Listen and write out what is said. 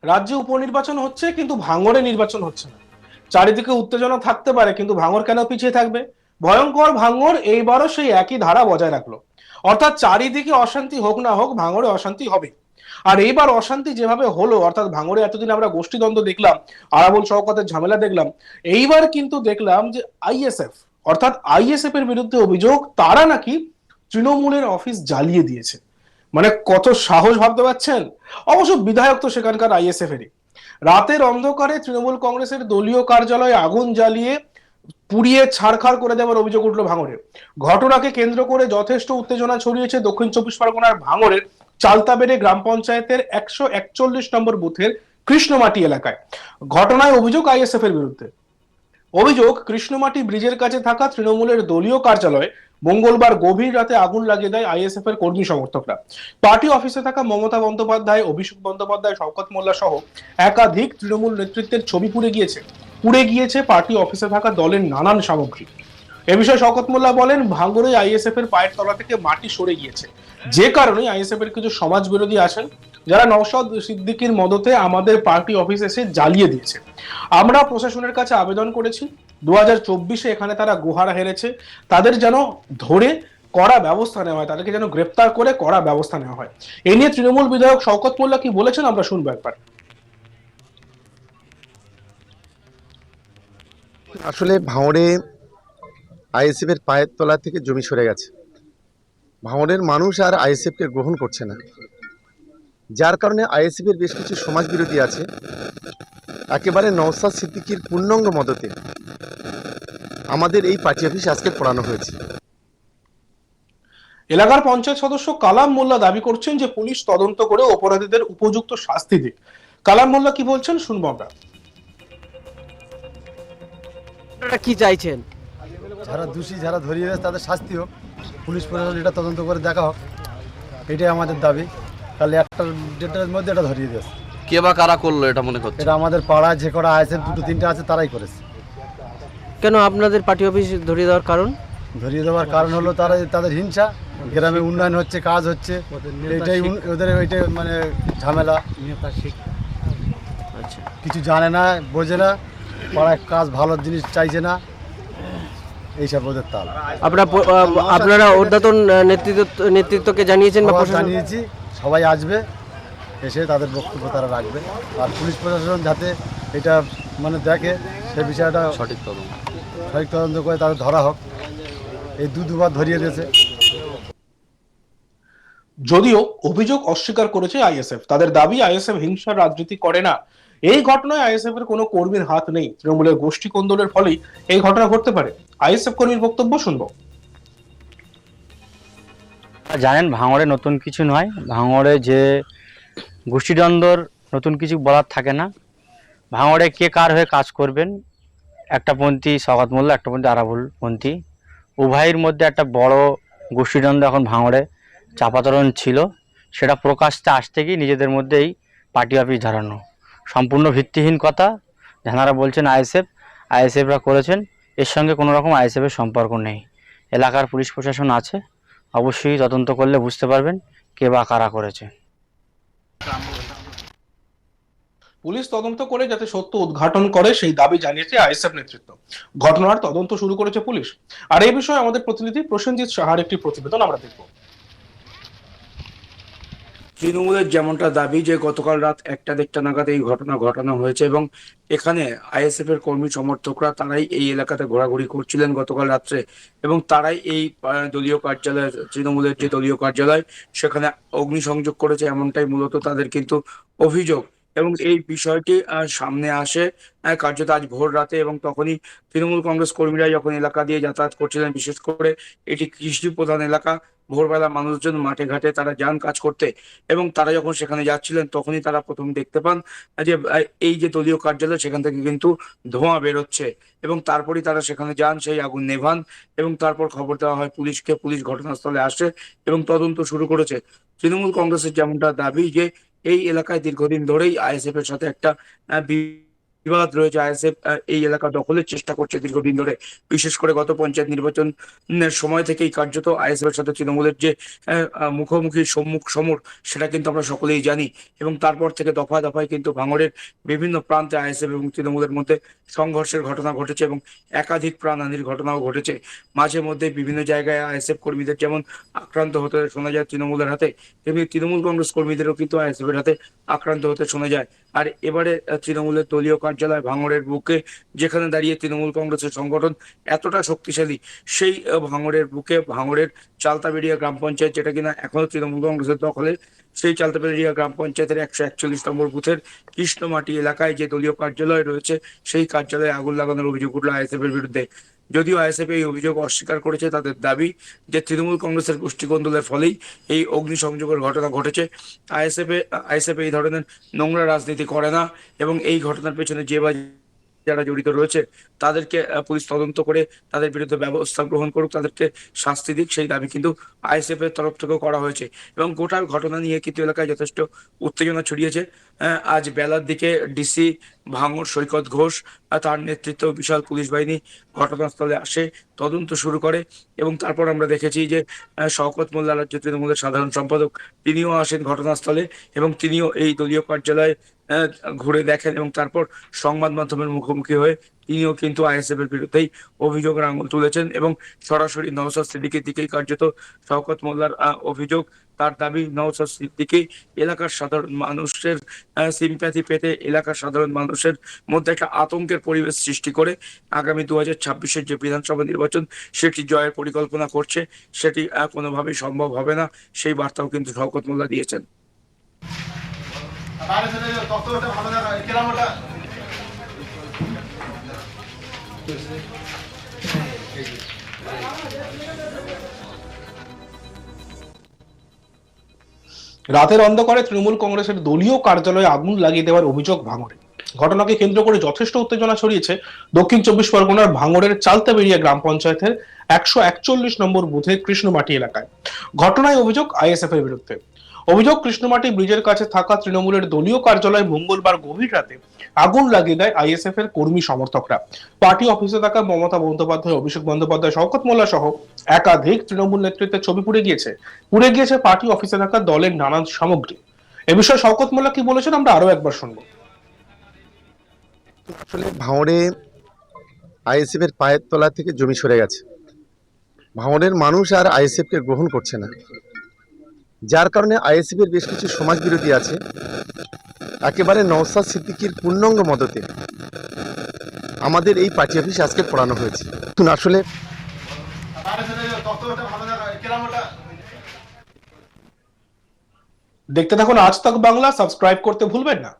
রাজ্যে উপনির্বাচন হচ্ছে কিন্তু ভাঙড়ে নির্বাচন হচ্ছে না। চারিদিকে উত্তেজনা থাকতে পারে কিন্তু ভাঙড় কেন পিছিয়ে থাকবে? ভয়ঙ্কর ভাঙড় এইবারও সেই একই ধারা বজায় রাখলো। অর্থাৎ চারিদিকে অশান্তি হোক না হোক, ভাঙড়ে অশান্তি হবে। আর এইবার অশান্তি যেভাবে হলো, অর্থাৎ ভাঙড়ে এতদিন আমরা গোষ্ঠীদ্বন্দ্ব দেখলাম, আরাবুল শওকতের ঝামেলা দেখলাম, এইবার কিন্তু দেখলাম যে আইএসএফ, অর্থাৎ আইএসএফ এর বিরুদ্ধে অভিযোগ তারা নাকি তৃণমূলের অফিস জ্বালিয়ে দিয়েছে। মানে কত সাহস ভাবতে পারছেন? অবশ্য বিধায়ক তো সেখানকার আইএসএফ এরই। রাতের অন্ধকারে তৃণমূল কংগ্রেসের দলীয় কার্যালয়ে আগুন জ্বালিয়ে পুড়িয়ে ছাড়খাড় করে দেওয়ার অভিযোগ উঠল ভাঙড়ে। ঘটনাকে কেন্দ্র করে যথেষ্ট উত্তেজনা ছড়িয়েছে দক্ষিণ চব্বিশ পরগনার ভাঙড়ের চালতাবেড়ে গ্রাম পঞ্চায়েতের 141 নম্বর বুথের কৃষ্ণমাটি এলাকায়। ঘটনায় অভিযোগ আইএসএফ এর বিরুদ্ধে। অভিযোগ, কৃষ্ণমাটি ব্রিজের কাছে থাকা তৃণমূলের দলীয় কার্যালয়ে মঙ্গলবার গভীর রাতে আগুন লাগিয়ে দেয় আইএসএফ এর কর্মী সমর্থকরা। পার্টি অফিসে থাকা মমতা বন্দ্যোপাধ্যায়, অভিষেক বন্দ্যোপাধ্যায়, শওকত মোল্লা সহ একাধিক তৃণমূল নেতৃত্বের ছবি পুড়ে গিয়েছে পার্টি অফিসে থাকা দলের নানান সামগ্রী। এ বিষয়ে শওকত মোল্লা বলেন, ভাঙড়ে আইএসএফ এর পায়ের তলা থেকে মাটি সরে গিয়েছে, যে কারণে আইএসএফ এর কিছু সমাজ বিরোধী আছেন যারা নওশাদ সিদ্দিকীর মদতে আমাদের পার্টি অফিস এসে জ্বালিয়ে দিয়েছে। আমরা প্রশাসনের কাছে আবেদন করেছি, 2024-এ এখানে তারা গুহারা হেরেছে, তাদের যেন ধরে কড়া ব্যবস্থা নেওয়া হয়, তাদেরকে যেন গ্রেপ্তার করে কড়া ব্যবস্থা নেওয়া হয়। এ নিয়ে তৃণমূল বিধায়ক শওকত মোল্লা কি বলেছেন আমরা শুনবো একবার। আসলে ভাঙড়ে আইএসএফ এর পায়ের তলা থেকে জমি সরে গেছে। ভাঙড়ের মানুষ আর আইএসএফ কে গ্রহণ করছে না, যার কারণে আইএসএফ এর বেশ কিছু সমাজ বিরোধী আছে একেবারে নওশাদ সিদ্দিকীর পূর্ণাঙ্গ মদতে আমাদের এই পার্টি অফিস আজকে পোড়ানো হয়েছে। এলাকার পঞ্চায়েত সদস্য কালাম মোল্লা দাবি করছেন যে পুলিশ তদন্ত করে অপরাধীদের উপযুক্ত শাস্তি দিক। কালাম মোল্লা কি বলছেন শুনবো আমরা। আপনারা কি চাইছেন? যারা দোষী, যারা ধরিয়ে দিয়েছে তাদের শাস্তি হোক, পুলিশ প্রশাসন এটা তদন্ত করে দেখা হোক, এটাই আমাদের দাবি। তাহলে একটা ডেটের মধ্যে এটা ধরিয়ে দিয়েছে। কে বা কারা করলো এটা মনে করছে? এটা আমাদের পাড়ায় যে কটা আইএসএফ দুটো তিনটে আছে তারাই করেছে। কেন আপনাদের পার্টি অফিস ধরিয়ে দেওয়ার কারণ? ধরিয়ে দেওয়ার কারণ হলো তারা তাদের হিংসা, গ্রামে উন্নয়ন হচ্ছে, কাজ হচ্ছে, এটাই ওদের ওইটাই মানে ঝামেলা। আচ্ছা, কিছু জানে না, বোঝে না, পাড়ায় কাজ ভালো জিনিস চাইছে না, এইসব ওদের তাল। আপনারা ঊর্ধ্বতন নেতৃত্বকে জানিয়েছেন বা প্রশাসন? জানিয়েছি, সবাই আসবে, এসে তাদের বক্তব্য তারা রাখবে। আর পুলিশ প্রশাসন যাতে এটা মানে দেখে, সে বিষয়টা সঠিক তদন্ত করে তাদের ধরা হোক। এই দুবার ধরিয়ে দিয়েছে। যদিও অভিযোগ অস্বীকার করেছে আইএসএফ, তাদের দাবি আইএসএফ হিংসার রাজনীতি করে না। এই ঘটনায় আইএসএফ এর কোনো কর্মীর হাত নেই, তৃণমূলের গোষ্ঠী কোন্দলের ফলেই এই ঘটনা ঘটতে পারে। আইএসএফ কর্মীর বক্তব্য শুনবো। জানেন, ভাঙড়ে নতুন কিছু নয়। ভাঙড়ে যে গোষ্ঠীদ্বন্দ্বর নতুন কিছু বলার থাকে না। ভাঙড়ে কে কার হয়ে কাজ করবেন, একটা পন্থী শওকত মোল্লা, একটা পন্থী আরাবুল পন্থী, উভয়ের মধ্যে একটা বড় গোষ্ঠীদ্বন্দ্ব এখন ভাঙড়ে চাপাতরণ ছিল। সেটা প্রকাশ্যে আসতে গিয়ে নিজেদের মধ্যেই পার্টি অফিস ধরানো সম্পূর্ণ ভিত্তিহীন কথা। যারা বলছেন আইএসএফরা করেছেন, এর সঙ্গে কোনো রকম আইএসএফের সম্পর্ক নেই। এলাকার পুলিশ প্রশাসন আছে, অবশ্যই তদন্ত করলে বুঝতে পারবেন কে বা কারা করেছে। পুলিশ তদন্ত করে যাতে সত্য উদ্ঘাটন করে সেই দাবি জানিয়েছে আইএসএফ নেতৃত্ব। ঘটনার তদন্ত শুরু করেছে পুলিশ। আর এই বিষয়ে আমাদের প্রতিনিধি প্রসেনজিৎ সাহার একটি প্রতিবেদন আমরা দেখব। তৃণমূলের যেমনটা দাবি যে গতকাল রাত 1টা-1:30 নাগাদ এই ঘটনা ঘটানো হয়েছে এবং এখানে আইএসএফ এর কর্মী সমর্থকরা তারাই এই এলাকাতে ঘোরাঘুরি করছিলেন গতকাল রাত্রে এবং তারাই এই দলীয় কার্যালয়, তৃণমূলের যে দলীয় কার্যালয়, সেখানে অগ্নিসংযোগ করেছে, এমনটাই মূলত তাদের কিন্তু অভিযোগ। এবং এই বিষয়টি সামনে আসে কার্যত আজ ভোর রাতে, এবং তখনই তৃণমূল কংগ্রেস কর্মীরা যখন এলাকা দিয়ে যাতায়াত করছিলেন, বিশেষ করে এটি কৃষি প্রধান এলাকা, ভোরবেলা মানুষজন মাঠে ঘাটে তারা যান কাজ করতে, এবং তারা যখন সেখানে যাচ্ছিলেন তখনই তারা প্রথম দেখতে পান যে এই যে দলীয় কার্যালয় সেখান থেকে কিন্তু ধোঁয়া বেরোচ্ছে, এবং তারপরই তারা সেখানে যান, সেই আগুন নেভান, এবং তারপর খবর দেওয়া হয় পুলিশকে। পুলিশ ঘটনাস্থলে আসে এবং তদন্ত শুরু করেছে। তৃণমূল কংগ্রেসের যেমনটা দাবি যে এই এলাকায় দীর্ঘদিন ধরেই আইএসএফ এর সাথে একটা বিবাদ রয়েছে। আইএসএফ এই এলাকা দখলের চেষ্টা করছে দীর্ঘদিন ধরে, বিশেষ করে গত পঞ্চায়েত নির্বাচনের সময় থেকেই কার্যত আইএসএফ এর সাথে তৃণমূলের যে মুখোমুখি সম্মুখ সমর, সেটা কিন্তু আমরা সকলেই জানি। এবং তারপর থেকে দফায় দফায় কিন্তু ভাঙড়ের বিভিন্ন প্রান্তে আইএসএফ এবং তৃণমূলের মধ্যে সংঘর্ষের ঘটনা ঘটেছে এবং একাধিক প্রাণহানির ঘটনাও ঘটেছে। মাঝে মধ্যে বিভিন্ন জায়গায় আইএসএফ কর্মীদের যেমন আক্রান্ত হতে শোনা যায় তৃণমূলের হাতে, তেমনি তৃণমূল কংগ্রেস কর্মীদেরও কিন্তু আইএসএফ এর হাতে আক্রান্ত হতে শোনা যায়। আর এবারে তৃণমূলের দলীয় কার্যালয় ভাঙড়ের বুকে, যেখানে দাঁড়িয়ে তৃণমূল কংগ্রেসের সংগঠন এতটা শক্তিশালী, সেই ভাঙড়ের বুকে ভাঙড়ের চালতাবেড়িয়া গ্রাম পঞ্চায়েত, যেটা কিনা এখনো তৃণমূল কংগ্রেসের দখলে, সেই চালতাবেড়িয়া গ্রাম পঞ্চায়েতের 141 নম্বর বুথের কৃষ্ণমাটি এলাকায় যে দলীয় কার্যালয় রয়েছে, সেই কার্যালয়ে আগুন লাগানোর অভিযোগ উঠল আইএসএফ এর বিরুদ্ধে। যদিও আইএসএফ এই অভিযোগ অস্বীকার করেছে, তাদের দাবি যে তৃণমূল কংগ্রেসের গোষ্ঠীকন্দলের ফলেই এই অগ্নিসংযোগের ঘটনা ঘটেছে। আইএসএফ এই ধরনের নোংরা রাজনীতি করে না এবং এই ঘটনার পেছনে যে বা যারা জড়িত রয়েছে তাদেরকে পুলিশ তদন্ত করে তাদের বিরুদ্ধে ব্যবস্থা গ্রহণ করুক, তাদেরকে শাস্তি দিক, সেই দাবি কিন্তু আইএসএফ এর তরফ থেকেও করা হয়েছে। এবং গোটার ঘটনা নিয়ে কিন্তু এলাকায় যথেষ্ট উত্তেজনা ছড়িয়েছে। আজ বেলার দিকে ডিসি ভাঙড় সৈকত ঘোষ তার নেতৃত্বে বিশাল পুলিশ বাহিনী ঘটনাস্থলে আসে, তদন্ত শুরু করে। এবং তারপর আমরা দেখেছি যে শওকত মোল্লা, রাজ্য তৃণমূলের সাধারণ সম্পাদক, তিনিও আসেন ঘটনাস্থলে এবং তিনিও এই দলীয় কার্যালয়ে ঘুরে দেখেন এবং তারপর সংবাদ মাধ্যমের মুখোমুখি হয়ে তিনিও কিন্তু আইএসএফ এর বিরুদ্ধেই অভিযোগের আঙুল তুলেছেন এবং সরাসরি নওশাদ সিদ্দিকীর দিকেই কার্যত শওকত মোল্লার অভিযোগ, তার দাবি নওশাদ সিদ্দিকী এলাকার সাধারণ মানুষের সিম্প্যাথি পেতে এলাকার সাধারণ মানুষের মধ্যে একটা আতঙ্কের পরিবেশ সৃষ্টি করে আগামী 2026-এর যে বিধানসভা নির্বাচন, সেটি জয়ের পরিকল্পনা করছে, সেটি কোনোভাবেই সম্ভব হবে না, সেই বার্তাও কিন্তু শওকত মোল্লা দিয়েছেন। রাতের অন্ধকারে তৃণমূল কংগ্রেসের দলীয় কার্যালয়ে আগুন লাগিয়ে দেওয়ার অভিযোগ ভাঙড়ে। ঘটনাকে কেন্দ্র করে যথেষ্ট উত্তেজনা ছড়িয়েছে দক্ষিণ 24 পরগনার ভাঙড়ের চালতাবেড়িয়া গ্রাম পঞ্চায়েতের 141 নম্বর বুথের কৃষ্ণমাটি এলাকায়। ঘটনায় অভিযোগ আইএসএফ এর বিরুদ্ধে। অভিযোগ, কৃষ্ণমাটি ব্রিজের কাছে থাকা তৃণমূলের দলীয় কার্যালয়ে মঙ্গলবার গভীর রাতে আগুন লাগিয়ে দেয় আইএসএফ এর কর্মী সমর্থকরা। পার্টি অফিসে থাকা মমতা বন্দ্যোপাধ্যায়, অভিষেক বন্দ্যোপাধ্যায়, শওকত মোল্লা সহ একাধিক তৃণমূল নেতৃত্বের ছবি পুড়ে গিয়েছে পার্টি অফিসে থাকা দলের নানান সামগ্রী। এ বিষয়ে শওকত মোল্লা কি বলেছেন আমরা আরো একবার শুনবো। আসলে ভাঙড়ে আইএসএফ এর পায়ের তলা থেকে জমি সরে গেছে। ভাঙড়ের মানুষ আর আইএসএফ কে গ্রহণ করছে না, যার কারণে আইএসএফ এর বেশ কিছু সমাজ বিরোধী আছে একেবারে নওশাদ সিদ্দিকীর পূর্ণাঙ্গ মদতে আমাদের এই পার্টি অফিস আজকে পড়ানো হয়েছে। আসলে দেখতে থাকুন আজ তক বাংলা, সাবস্ক্রাইব করতে ভুলবেন না।